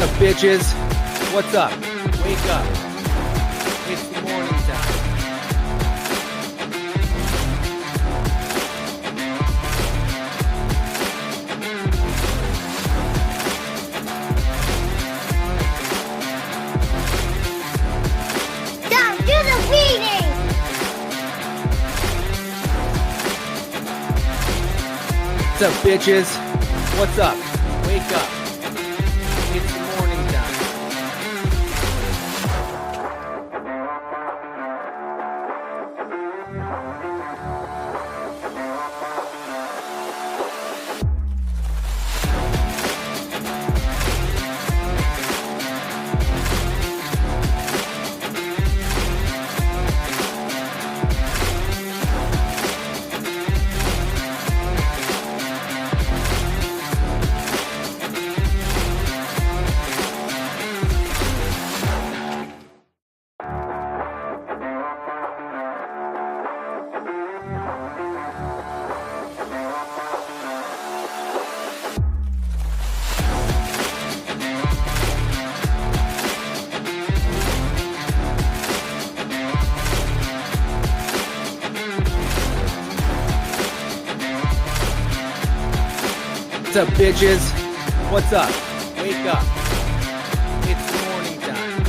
What's up, bitches? What's up? Wake up. It's the morning time. Down to the reading! What's up, bitches? What's up? Wake up. It's the morning time. What's up, bitches? What's up? Wake up. It's the morning time.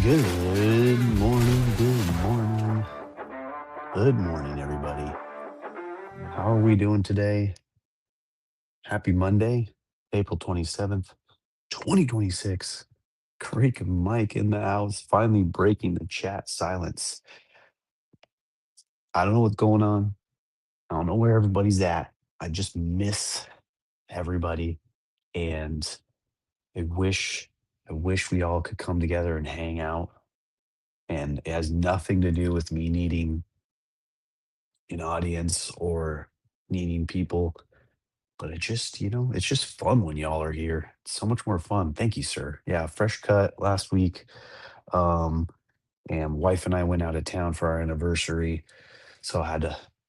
Good morning, good morning, good morning, everybody. How are we doing today? Happy Monday, April 27th, 2026. Creek Mike in the house, finally breaking the chat silence. I don't know what's going on. I don't know where everybody's at. I just miss everybody. And I wish we all could come together and hang out. And it has nothing to do with me needing an audience or needing people. But it just, it's just fun when y'all are here. It's so much more fun. Thank you, sir. Yeah, fresh cut last week. Um, and wife and I went out of town for our anniversary. So I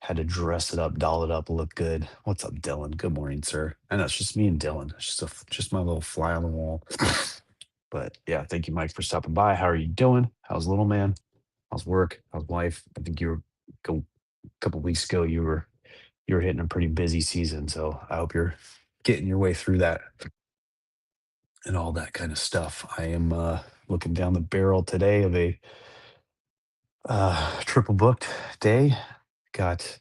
had to dress it up, doll it up, look good. What's up, Dylan? Good morning, sir. I know it's just me and Dylan. It's just my little fly on the wall. But yeah, thank you, Mike, for stopping by. How are you doing? How's little man? How's work? How's wife? I think you were a couple weeks ago. You were hitting a pretty busy season, so I hope you're getting your way through that and all that kind of stuff. I am looking down the barrel today of a triple booked day. Got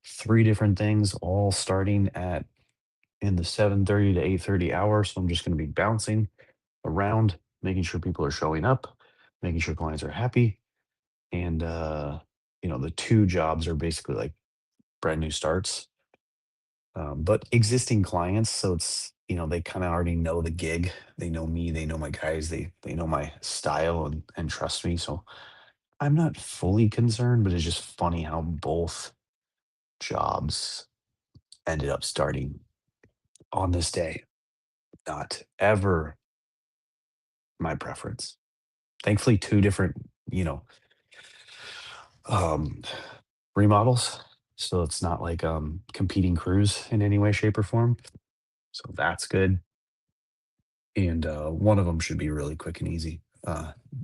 three different things all starting at in the 7:30 to 8:30 hour. So I'm just going to be bouncing around, making sure people are showing up, making sure clients are happy. And the two jobs are basically like brand new starts, but existing clients. So it's they kind of already know the gig. They know me. They know my guys. They know my style and trust me. So I'm not fully concerned, but it's just funny how both jobs ended up starting on this day. Not ever my preference. Thankfully, two different, you know, um, remodels. So it's not like competing crews in any way, shape, or form. So that's good. And one of them should be really quick and easy.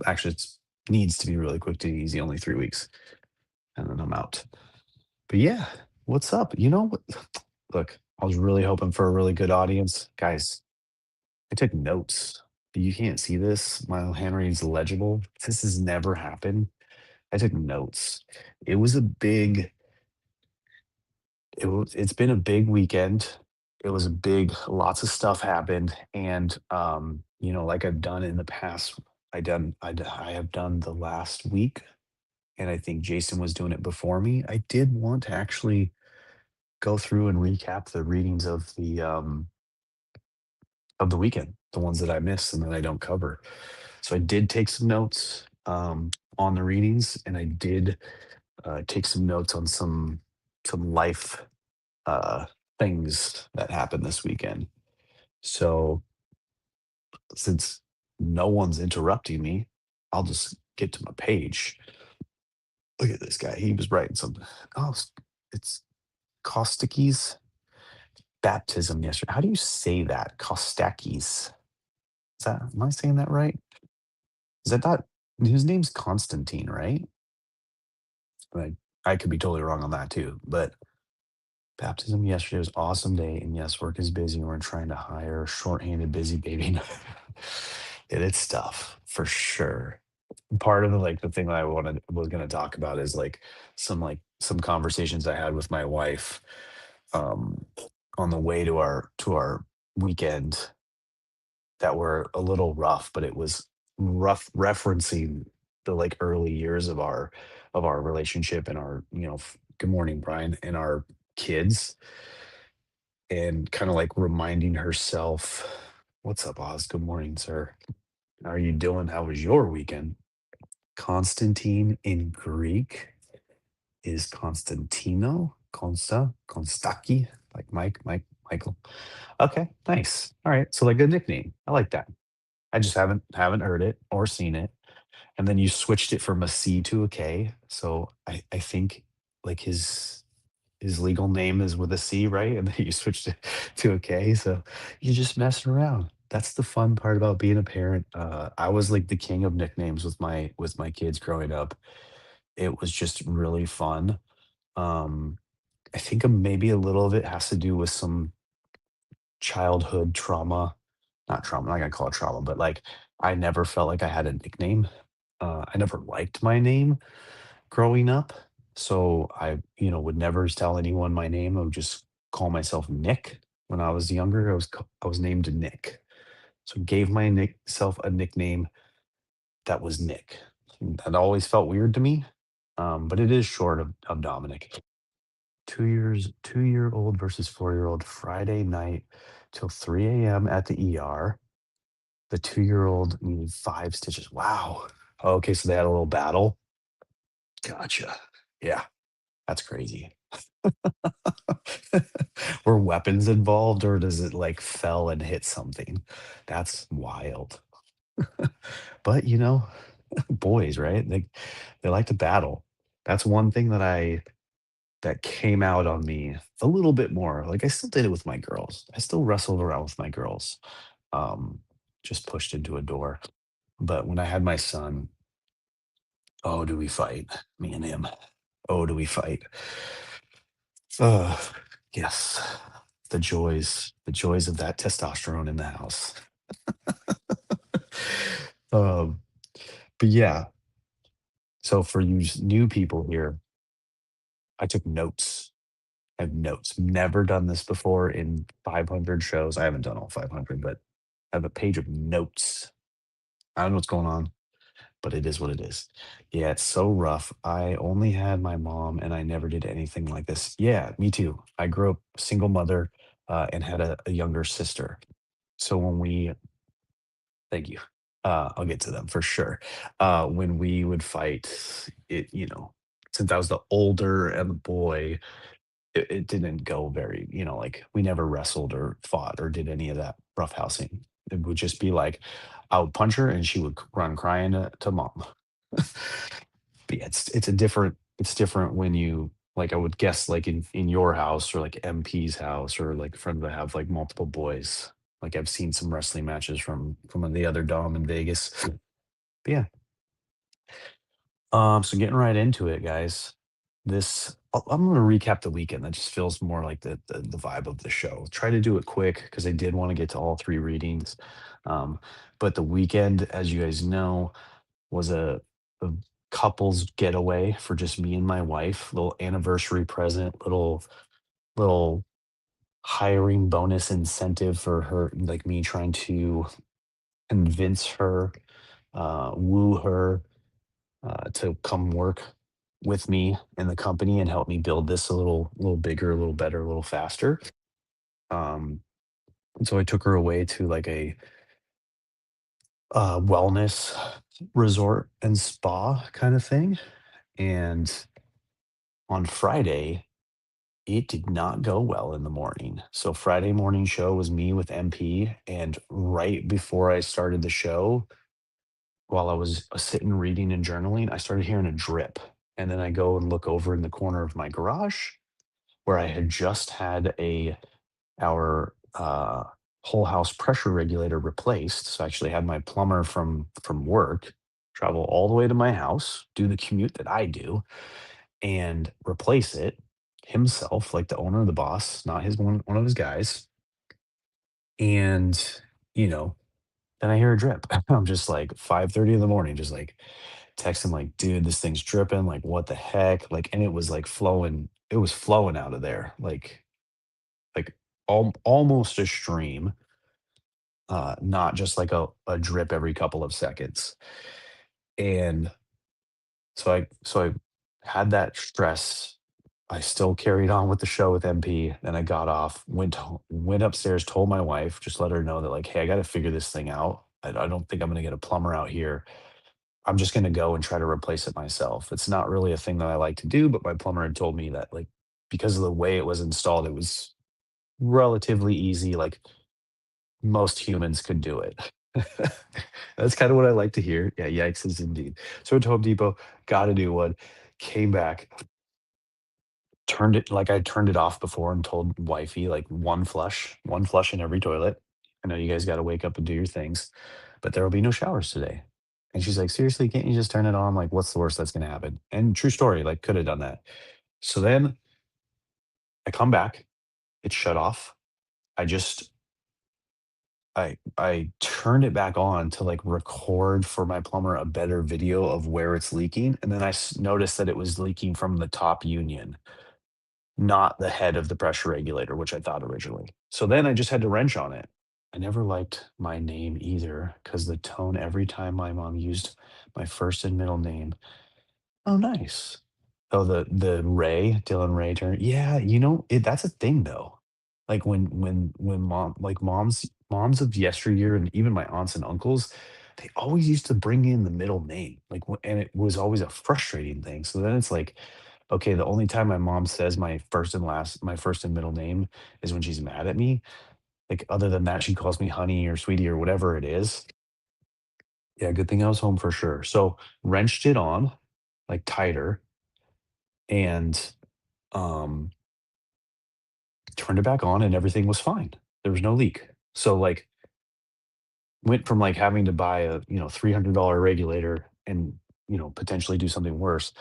Actually, it needs to be really quick and easy. Only 3 weeks, and then I'm out. But yeah, what's up? You know what? Look, I was really hoping for a really good audience, guys. I took notes. You can't see this. My handwriting's legible. This has never happened. I took notes. It was a big. It's been a big weekend. It was a big. Lots of stuff happened, and like I've done in the past, I have done the last week, and I think Jason was doing it before me. I did want to actually go through and recap the readings of the weekend, the ones that I missed and that I don't cover. So I did take some notes on the readings, and I did take some notes on some life uh, things that happened this weekend. So since no one's interrupting me, I'll just get to my page. Look at this guy. He was writing something. Oh, it's Kostakis baptism yesterday. How do you say that? Kostakis. Is that, am I saying that right? Is that not, his name's Constantine, right? I, I could be totally wrong on that too. But baptism yesterday was awesome day. And yes, work is busy. We're trying to hire a shorthanded busy baby. It's tough for sure. Part of the like the thing that I wanted was gonna talk about is like some conversations I had with my wife um on the way to our weekend that were a little rough, but it was rough referencing the like early years of our relationship and our, good morning, Brian, and our kids, and kind of like reminding herself, what's up, Oz? Good morning, sir. How are you doing? How was your weekend? Constantine in Greek is Constantino, Konstaki, like Michael. Okay, nice. All right, so like a nickname. I like that. I just haven't heard it or seen it. And then you switched it from a C to a K. So I think like his legal name is with a C, right? And then you switched it to a K. So you're just messing around. That's the fun part about being a parent. I was like the king of nicknames with my kids growing up. It was just really fun. Um, I think maybe a little of it has to do with some childhood trauma. Not trauma, I'm not gonna call it trauma, but like I never felt like I had a nickname. I never liked my name growing up. So I, would never tell anyone my name. I would just call myself Nick. When I was younger, I was named Nick. So gave self a nickname that was Nick. That always felt weird to me. But it is short of Dominic. 2-year old versus 4-year-old Friday night till 3 a.m. at the ER. The 2-year-old needed 5 stitches. Wow. Okay, so they had a little battle. Gotcha. Yeah, that's crazy. Were weapons involved, or does it like fell and hit something? That's wild. But boys, right? They like to battle. That's one thing that came out on me a little bit more. Like I still did it with my girls. I still wrestled around with my girls. Um, just pushed into a door. But when I had my son, oh, do we fight? Me and him. Oh, do we fight? Uh, yes. The joys of that testosterone in the house. Um, but yeah, so for you new people here, I took notes. I have notes. Never done this before in 500 shows. I haven't done all 500, but I have a page of notes. I don't know what's going on, but it is what it is. Yeah, it's so rough. I only had my mom and I never did anything like this. Yeah, me too. I grew up single mother and had a younger sister. So when we, thank you. I'll get to them for sure. When we would fight, since I was the older and the boy, it didn't go very, like we never wrestled or fought or did any of that roughhousing. It would just be like I would punch her and she would run crying to mom. But yeah, it's different when you like I would guess like in your house or like MP's house or like friends that have like multiple boys. Like I've seen some wrestling matches from the other dom in Vegas. But yeah, so getting right into it, guys. I'm gonna recap the weekend. That just feels more like the vibe of the show. Try to do it quick because I did want to get to all three readings. Um, but the weekend, as you guys know, was a couple's getaway for just me and my wife. Little anniversary present, little hiring bonus incentive for her, like me trying to convince her, woo her to come work with me in the company and help me build this a little bigger, a little better, a little faster. Um, and so I took her away to like a wellness resort and spa kind of thing. And on Friday, It did not go well in the morning. So Friday morning show was me with MP, and right before I started the show, while I was sitting reading and journaling, I started hearing a drip. And then I go and look over in the corner of my garage where I had just had our whole house pressure regulator replaced. So I actually had my plumber from work travel all the way to my house, do the commute that I do, and replace it himself, like the owner, the boss, not his one of his guys. And you know, then I hear a drip. I'm just like 5:30 in the morning, just like text him like, dude, this thing's dripping. Like, what the heck? Like, and it was like flowing. It was flowing out of there, like almost a stream, not just like a drip every couple of seconds. And so I had that stress. I still carried on with the show with MP. Then I got off, went upstairs, told my wife, just let her know that like, hey, I got to figure this thing out. I don't think I'm going to get a plumber out here. I'm just going to go and try to replace it myself. It's not really a thing that I like to do, but my plumber had told me that like because of the way it was installed, it was relatively easy. Like most humans could do it. That's kind of what I like to hear. Yeah, yikes is indeed. So I went to Home Depot, got a new one, came back, turned it like I turned it off before and told wifey like one flush in every toilet. I know you guys got to wake up and do your things, but there will be no showers today. And she's like, seriously, can't you just turn it on? Like, what's the worst that's going to happen? And true story, like, could have done that. So then I come back, it's shut off. I just I turned it back on to, like, record for my plumber a better video of where it's leaking, and then I noticed that it was leaking from the top union, not the head of the pressure regulator, which I thought originally. So then I just had to wrench on it. I never liked my name either, because the tone every time my mom used my first and middle name. Oh, nice. Oh, the Ray, Dylan Ray Turner. Yeah, that's a thing though. Like when moms of yesteryear and even my aunts and uncles, they always used to bring in the middle name. Like and it was always a frustrating thing. So then it's like, okay, the only time my mom says my first and middle name is when she's mad at me. Like other than that, she calls me honey or sweetie or whatever it is. Yeah, good thing I was home for sure. So wrenched it on like tighter and um turned it back on and everything was fine. There was no leak. So like went from like having to buy a, $300 regulator and, potentially do something worse.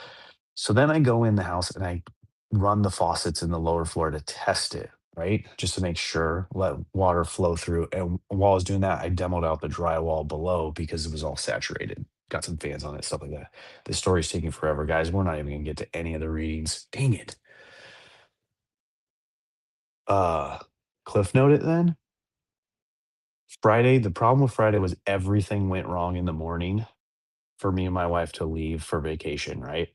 So then I go in the house and I run the faucets in the lower floor to test it, right? Just to make sure, let water flow through. And while I was doing that, I demoed out the drywall below because it was all saturated. Got some fans on it, stuff like that. This story's taking forever, guys. We're not even gonna get to any of the readings. Dang it. Uh Cliff note it then. Friday, the problem with Friday was everything went wrong in the morning for me and my wife to leave for vacation, right?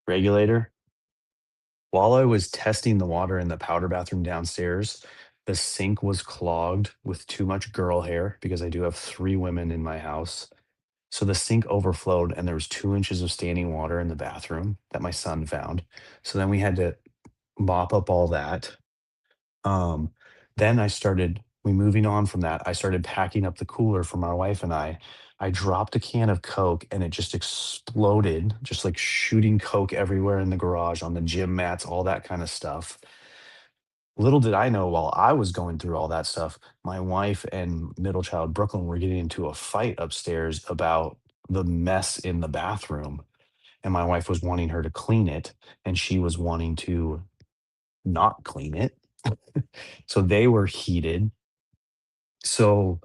Regulator, while I was testing the water in the powder bathroom downstairs, the sink was clogged with too much girl hair because I do have 3 women in my house. So the sink overflowed and there was 2 inches of standing water in the bathroom that my son found. So then we had to mop up all that. Um, then moving on from that, I started packing up the cooler for my wife and I. I dropped a can of Coke and it just exploded, just like shooting Coke everywhere in the garage, on the gym mats, all that kind of stuff. Little did I know while I was going through all that stuff, my wife and middle child Brooklyn were getting into a fight upstairs about the mess in the bathroom. And my wife was wanting her to clean it, and she was wanting to not clean it. So they were heated. So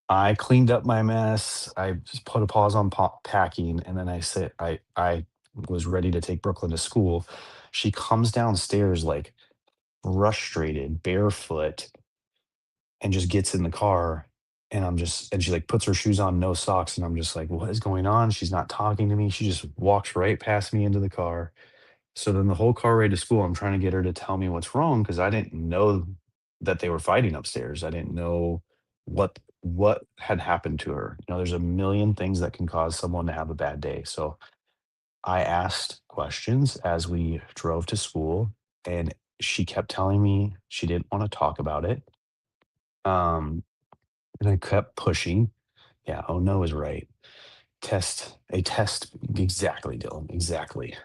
I cleaned up my mess. I just put a pause on packing, and then I was ready to take Brooklyn to school. She comes downstairs like frustrated, barefoot, and just gets in the car. And she like puts her shoes on, no socks, and I'm just like, what is going on? She's not talking to me. She just walks right past me into the car. So then the whole car ride to school, I'm trying to get her to tell me what's wrong because I didn't know that they were fighting upstairs. I didn't know what had happened to her. There's a million things that can cause someone to have a bad day. So I asked questions as we drove to school, and she kept telling me she didn't want to talk about it. Um, and I kept pushing. Yeah, oh no is right. A test. Exactly, Dylan. Exactly.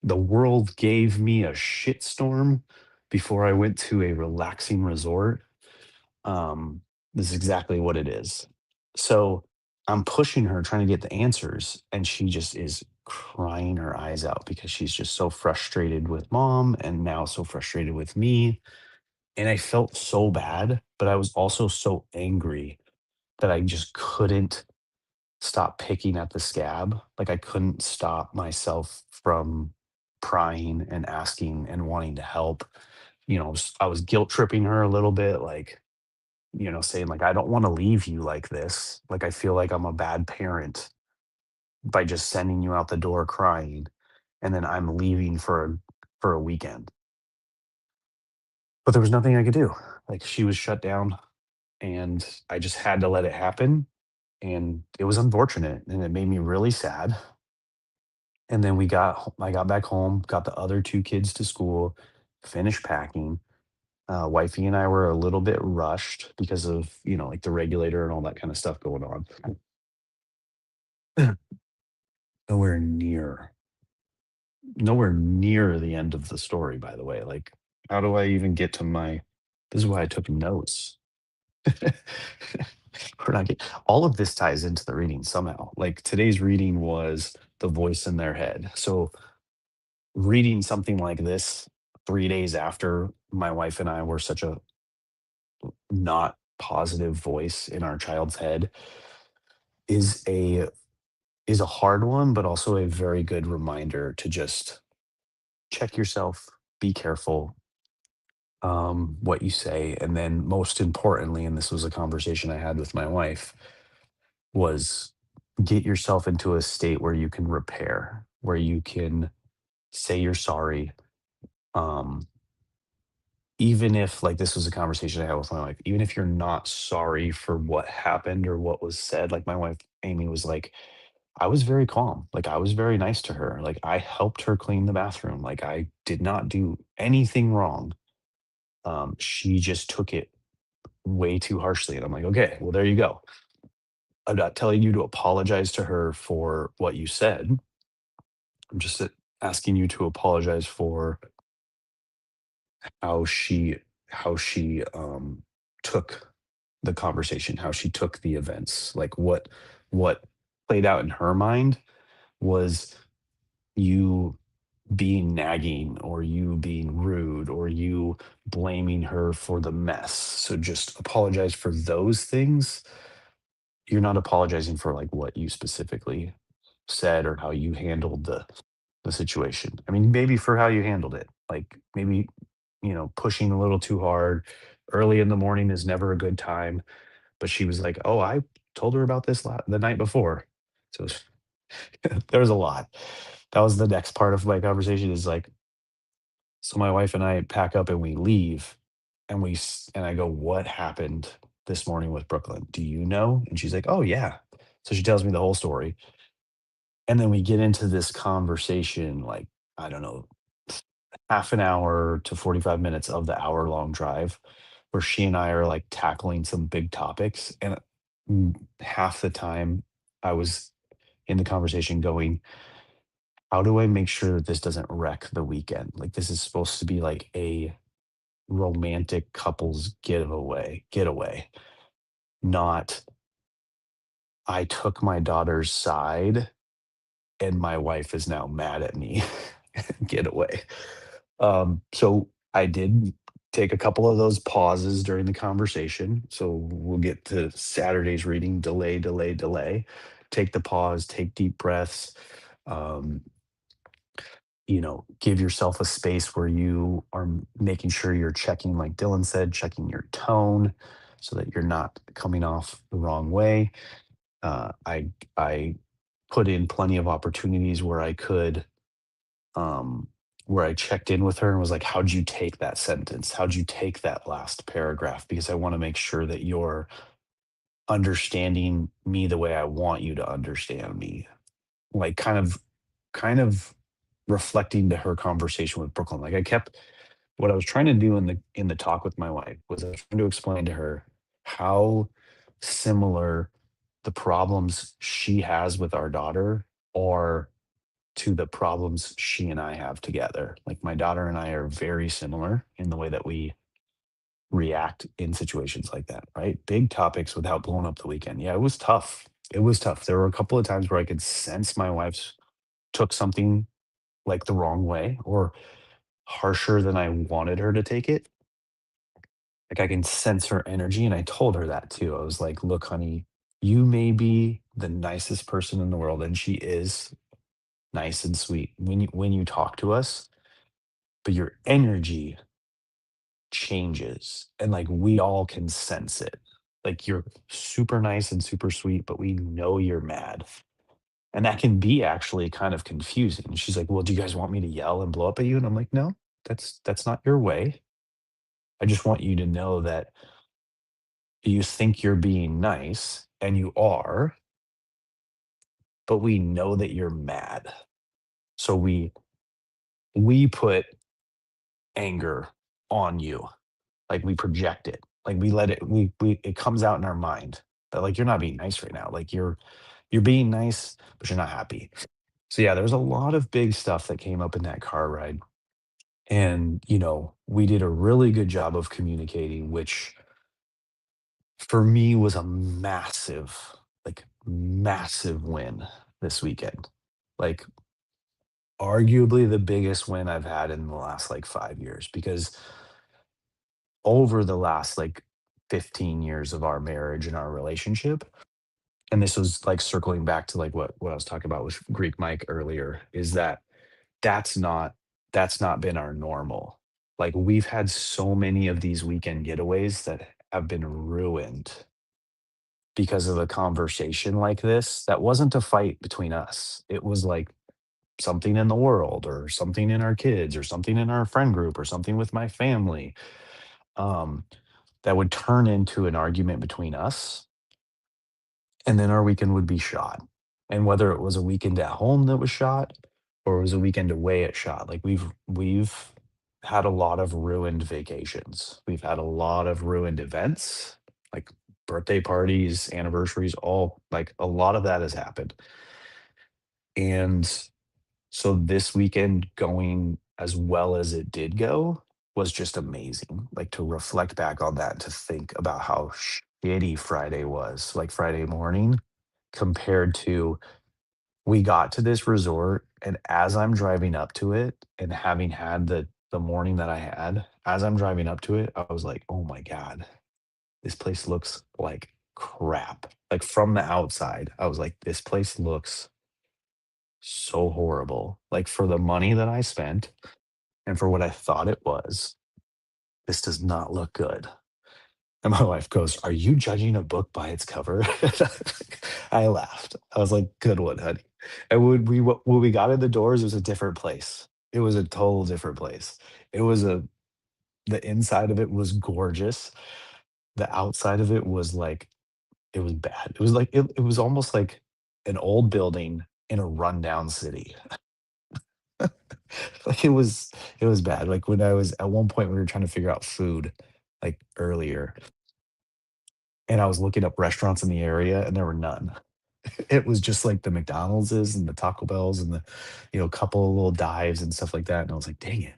The world gave me a shitstorm before I went to a relaxing resort. Um, this is exactly what it is. So I'm pushing her, trying to get the answers, and she just is crying her eyes out because she's just so frustrated with mom and now so frustrated with me. And I felt so bad, but I was also so angry that I just couldn't stop picking at the scab. Like I couldn't stop myself from prying and asking and wanting to help. I was guilt tripping her a little bit, like, saying like, I don't want to leave you like this. Like I feel like I'm a bad parent by just sending you out the door crying and then I'm leaving for a weekend. But there was nothing I could do. Like she was shut down and I just had to let it happen. And it was unfortunate and it made me really sad. And then I got back home, got the other 2 kids to school, finished packing. Wifey and I were a little bit rushed because of, like the regulator and all that kind of stuff going on. Nowhere near nowhere near the end of the story, by the way. Like, how do I even get to my this is why I took notes. We're not get all of this ties into the reading somehow. Like today's reading was the voice in their head. So reading something like this 3 days after my wife and I were such a not positive voice in our child's head is a hard one, but also a very good reminder to just check yourself, be careful, what you say, and then most importantly, and this was a conversation I had with my wife, was get yourself into a state where you can repair, where you can say you're sorry, um, even if like this was a conversation I had with my wife, even if you're not sorry for what happened or what was said, like my wife Amy was like, I was very calm. Like I was very nice to her. Like I helped her clean the bathroom. Like I did not do anything wrong. She just took it way too harshly. And I'm like, okay, well, there you go. I'm not telling you to apologize to her for what you said. I'm just asking you to apologize for how she how she took the conversation, how she took the events. Like what played out in her mind was you being nagging or you being rude or you blaming her for the mess. So just apologize for those things. You're not apologizing for like what you specifically said or how you handled the situation. I mean, maybe for how you handled it. Like maybe, pushing a little too hard early in the morning is never a good time, but she was like, "Oh, I told her about this the night before." So there was a lot. That was the next part of my conversation is like, so my wife and I pack up and we leave and and I go, "What happened this morning with Brooklyn? Do you know?" And she's like, "Oh yeah." So she tells me the whole story. And then we get into this conversation like, I don't know, half an hour to 45 minutes of the hour-long drive where she and I are, like, tackling some big topics, and, half the time, I was in the conversation going, "How do I make sure that this doesn't wreck the weekend?" Like, this is supposed to be like a romantic couples getaway, not, "I took my daughter's side, and my wife is now mad at me." Getaway. So I did take a couple of those pauses during the conversation. So we'll get to Saturday's reading, delay, delay, delay. Take the pause, take deep breaths. Um, give yourself a space where you are making sure you're checking, like Dylan said, checking your tone so that you're not coming off the wrong way. I put in plenty of opportunities um, where I checked in with her and was like, "How'd you take that sentence? How'd you take that last paragraph? Because I want to make sure that you're understanding me the way I want you to understand me." Like kind of reflecting to her conversation with Brooklyn. Like I kept what I was trying to do in the talk with my wife was I was trying to explain to her how similar the problems she has with our daughter are to the problems she and I have together. Like my daughter and I are very similar in the way that we react in situations like that, right? Big topics without blowing up the weekend. Yeah, it was tough. It was tough. There were a couple of times where I could sense my wife's took something like the wrong way or harsher than I wanted her to take it. Like I can sense her energy. And I told her that too. I was like, look, honey, you may be the nicest person in the world. And she is nice and sweet when you talk to us, but your energy changes and like we all can sense it. Like you're super nice and super sweet, but we know you're mad. And that can be actually kind of confusing. And she's like, well, do you guys want me to yell and blow up at you? And I'm like, no, that's not your way. I just want you to know that you think you're being nice and you are, but we know that you're mad. So we put anger on you. Like we project it. Like we let it we it comes out in our mind that like you're not being nice right now. Like you're being nice, but you're not happy. So yeah, there's a lot of big stuff that came up in that car ride. And, we did a really good job of communicating, which for me was a massive, like massive win this weekend. Like arguably the biggest win I've had in the last like 5 years because over the last like 15 years of our marriage and our relationship, and this was like circling back to like what I was talking about with Greek Mike earlier, is that that's not that's not been our normal. Like we've had so many of these weekend getaways that have been ruined because of a conversation like this that wasn't a fight between us. It was like something in the world or something in our kids or something in our friend group or something with my family um, that would turn into an argument between us, and then our weekend would be shot. And whether it was a weekend at home that was shot or it was a weekend away at shot, like we've had a lot of ruined vacations. We've had a lot of ruined events, like birthday parties, anniversaries, all like a lot of that has happened. And so this weekend going as well as it did go was just amazing. Like to reflect back on that, to think about how shitty Friday was, like Friday morning, compared to we got to this resort and as I'm driving up to it and having had the morning that I had, as I'm driving up to it, I was like, "Oh my god, this place looks like crap." Like from the outside, I was like, "This place looks so horrible." Like for the money that I spent and for what I thought it was, this does not look good. And my wife goes, "Are you judging a book by its cover?" I laughed. I was like, "Good one, honey." And when we got in the doors, it was a different place. It was a total different place. It was a the inside of it was gorgeous. The outside of it was like it was bad. It was like it was almost like an old building in a rundown city. Like it was bad. Like when I was at one point we were trying to figure out food like earlier and I was looking up restaurants in the area and there were none. It was just like the McDonald's's and the Taco Bells and the, couple of little dives and stuff like that. And I was like, dang it.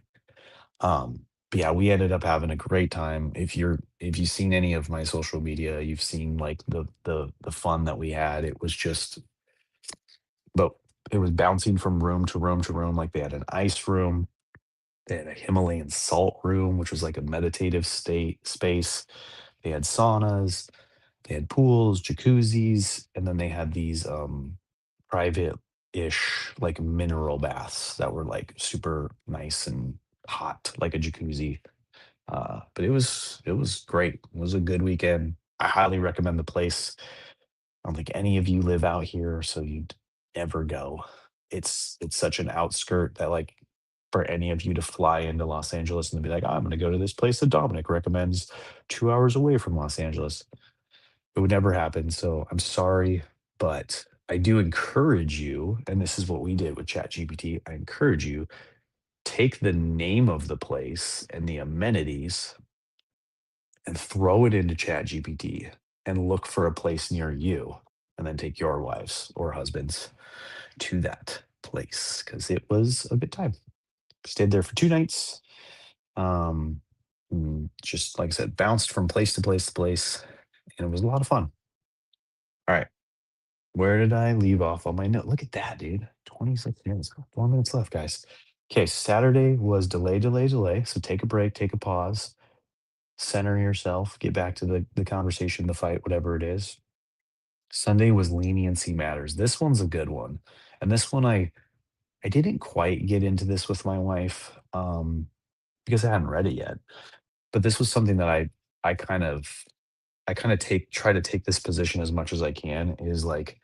But yeah, we ended up having a great time. If you've seen any of my social media, you've seen like the fun that we had. It was just but it was bouncing from room to room to room. Like they had an ice room, they had a Himalayan salt room, which was like a meditative state space. They had saunas, they had pools, jacuzzis, and then they had these private-ish like mineral baths that were like super nice and hot, like a jacuzzi. But it was great. It was a good weekend. I highly recommend the place. I don't think any of you live out here, so you'd ever go. It's such an outskirt that like for any of you to fly into Los Angeles and be like, I'm gonna go to this place that Dominic recommends 2 hours away from Los Angeles. It would never happen. So I'm sorry, but I do encourage you, and this is what we did with ChatGPT. I encourage you, take the name of the place and the amenities and throw it into ChatGPT and look for a place near you, and then take your wives or husbands to that place because it was a good time. Stayed there for 2 nights. Just like I said, bounced from place to place to place, and it was a lot of fun. All right, where did I leave off on my note? Look at that, dude. 26 minutes, 4 minutes left, guys. Okay, Saturday was delay, delay, delay. So take a break, take a pause, center yourself, get back to the conversation, the fight, whatever it is. Sunday was leniency matters. This one's a good one, and this one I didn't quite get into this with my wife because I hadn't read it yet. But this was something that I kind of I kind of take try to take this position as much as I can is like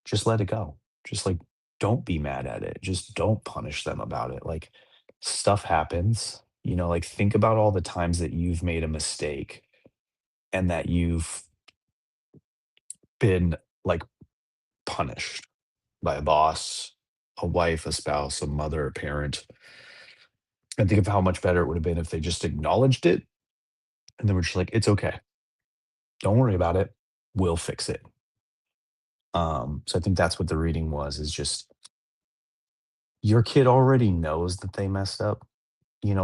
just let it go. Just like don't be mad at it. Just don't punish them about it. Like stuff happens, like think about all the times that you've made a mistake and that you've been like punished by a boss, a wife, a spouse, a mother, a parent. And think of how much better it would have been if they just acknowledged it and they were just like, it's okay. Don't worry about it. We'll fix it. So I think that's what the reading was is just your kid already knows that they messed up,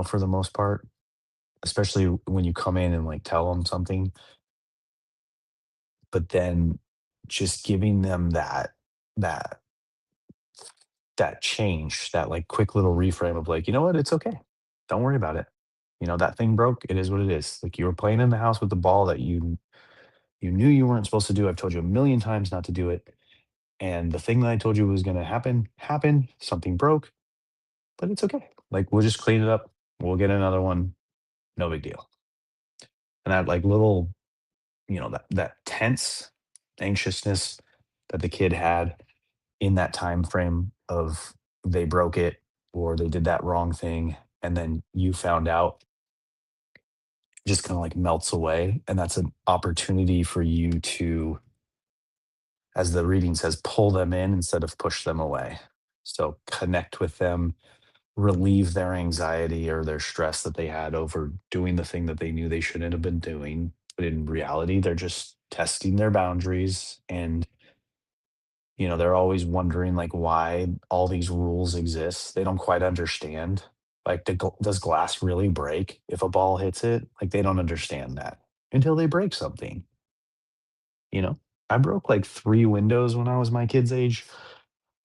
for the most part, especially when you come in and like tell them something, but then just giving them that that change, that like quick little reframe of like, you know what, it's okay. Don't worry about it. That thing broke. It is what it is. Like you were playing in the house with the ball that you knew you weren't supposed to do. I've told you a million times not to do it. And the thing that I told you was gonna happen, happened. Something broke, but it's okay. Like we'll just clean it up. We'll get another one. No big deal. And that like little, that tense anxiousness that the kid had in that time frame of they broke it or they did that wrong thing and then you found out just kind of like melts away. And that's an opportunity for you to, as the reading says, pull them in instead of push them away. So connect with them, relieve their anxiety or their stress that they had over doing the thing that they knew they shouldn't have been doing. But in reality, they're just testing their boundaries and they're always wondering like why all these rules exist. They don't quite understand. Like, does glass really break if a ball hits it? Like, they don't understand that until they break something. You know, I broke like 3 windows when I was my kid's age,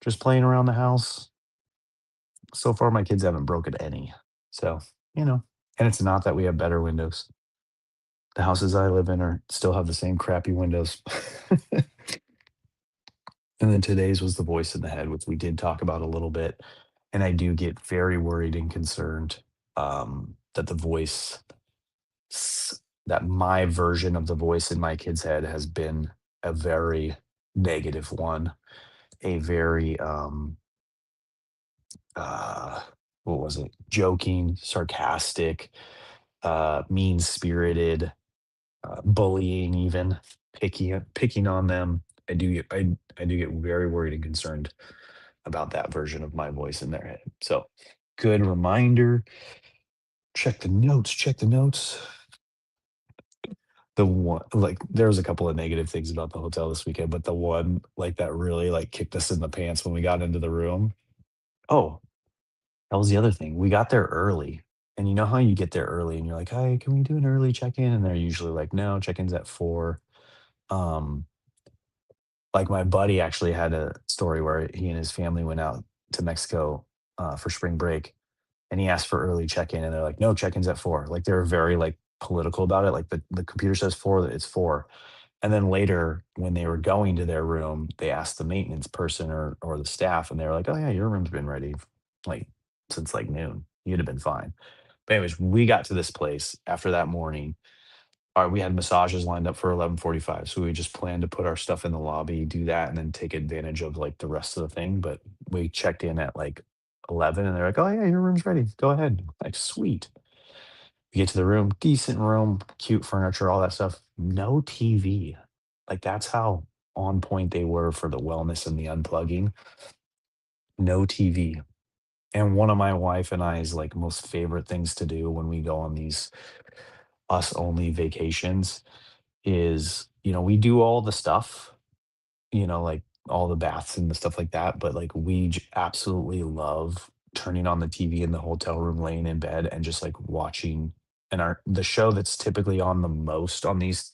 just playing around the house. So far, my kids haven't broken any. So, and it's not that we have better windows. The houses I live in are still have the same crappy windows. And then today's was the voice in the head, which we did talk about a little bit. And I do get very worried and concerned that that my version of the voice in my kid's head has been a very negative one, a very, uh, what was it? Joking, sarcastic, mean spirited, bullying, even picking on them. I do get very worried and concerned about that version of my voice in their head. So, good reminder. Check the notes. Check the notes. The one, like, there was a couple of negative things about the hotel this weekend, but the one, like, that really like kicked us in the pants when we got into the room. Oh, that was the other thing. We got there early, and you know how you get there early, and you're like, "Hey, can we do an early check in?" And they're usually like, "No, check-in's at 4." Um, like my buddy actually had a story where he and his family went out to Mexico for spring break, and he asked for early check-in, and they're like, "No, check-in's at 4." Like, they were very, like, political about it, like, the computer says 4, it's 4. And then later, when they were going to their room, they asked the maintenance person or the staff, and they were like, "Oh, yeah, your room's been ready, like, since, like, noon. You'd have been fine." But anyways, we got to this place after that morning. We had massages lined up for 11:45, so we just planned to put our stuff in the lobby, do that, and then take advantage of, like, the rest of the thing, but we checked in at, like, 11, and they're like, "Oh, yeah, your room's ready. Go ahead." Like, "Sweet." We get to the room, decent room, cute furniture, all that stuff. No TV. Like, that's how on point they were for the wellness and the unplugging. No TV. And one of my wife and I's like most favorite things to do when we go on these us only vacations is, we do all the stuff, like all the baths and the stuff like that. But like absolutely love turning on the TV in the hotel room, laying in bed, and just like watching. And the show that's typically on the most on these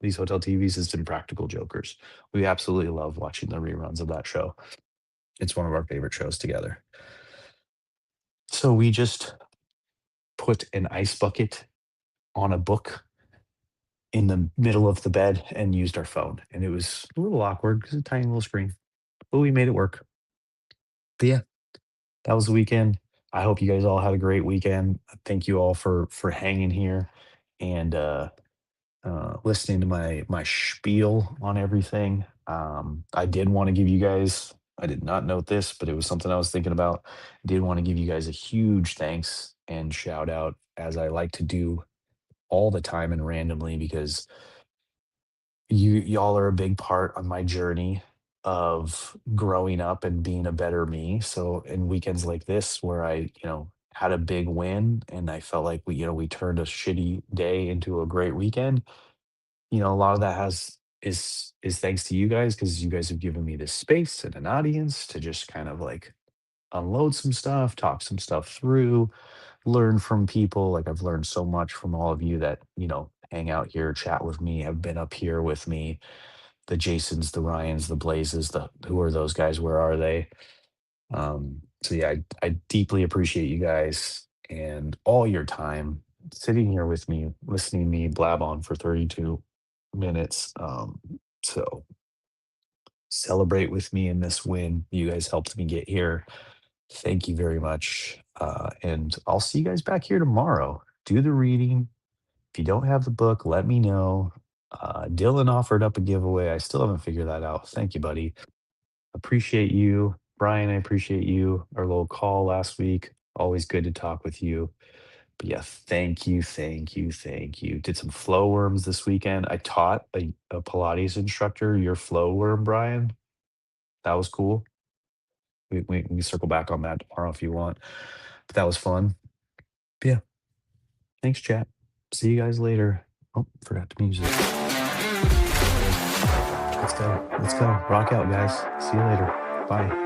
hotel TVs is Impractical Jokers. We absolutely love watching the reruns of that show. It's one of our favorite shows together. So we just put an ice bucket on a book in the middle of the bed and used our phone. And it was a little awkward because it's a tiny little screen, but we made it work. But yeah, that was the weekend. I hope you guys all had a great weekend. Thank you all for hanging here and listening to my spiel on everything. I did want to give you guys. I did not note this, but it was something I was thinking about. I did want to give you guys a huge thanks and shout out, as I like to do all the time and randomly, because y'all are a big part of my journey of growing up and being a better me. So in weekends like this where I, had a big win and I felt like we turned a shitty day into a great weekend, a lot of that is thanks to you guys, because you guys have given me this space and an audience to just kind of like unload some stuff, talk some stuff through, learn from people. Like I've learned so much from all of you that, hang out here, chat with me, have been up here with me. The Jasons, the Ryans, the Blazes, who are those guys? Where are they? So yeah, I deeply appreciate you guys and all your time sitting here with me, listening to me blab on for 32 minutes. So celebrate with me in this win. You guys helped me get here. Thank you very much. And I'll see you guys back here tomorrow. Do the reading. If you don't have the book, let me know. Dylan offered up a giveaway. I still haven't figured that out. Thank you, buddy. Appreciate you. Brian, I appreciate you. Our little call last week. Always good to talk with you. But yeah, thank you, thank you, thank you. Did some flow worms this weekend. I taught a Pilates instructor your flow worm, Brian. That was cool. We can circle back on that tomorrow if you want. But that was fun. But yeah, thanks, chat. See you guys later. Oh, forgot the music. Let's go. Let's go. Rock out, guys. See you later. Bye.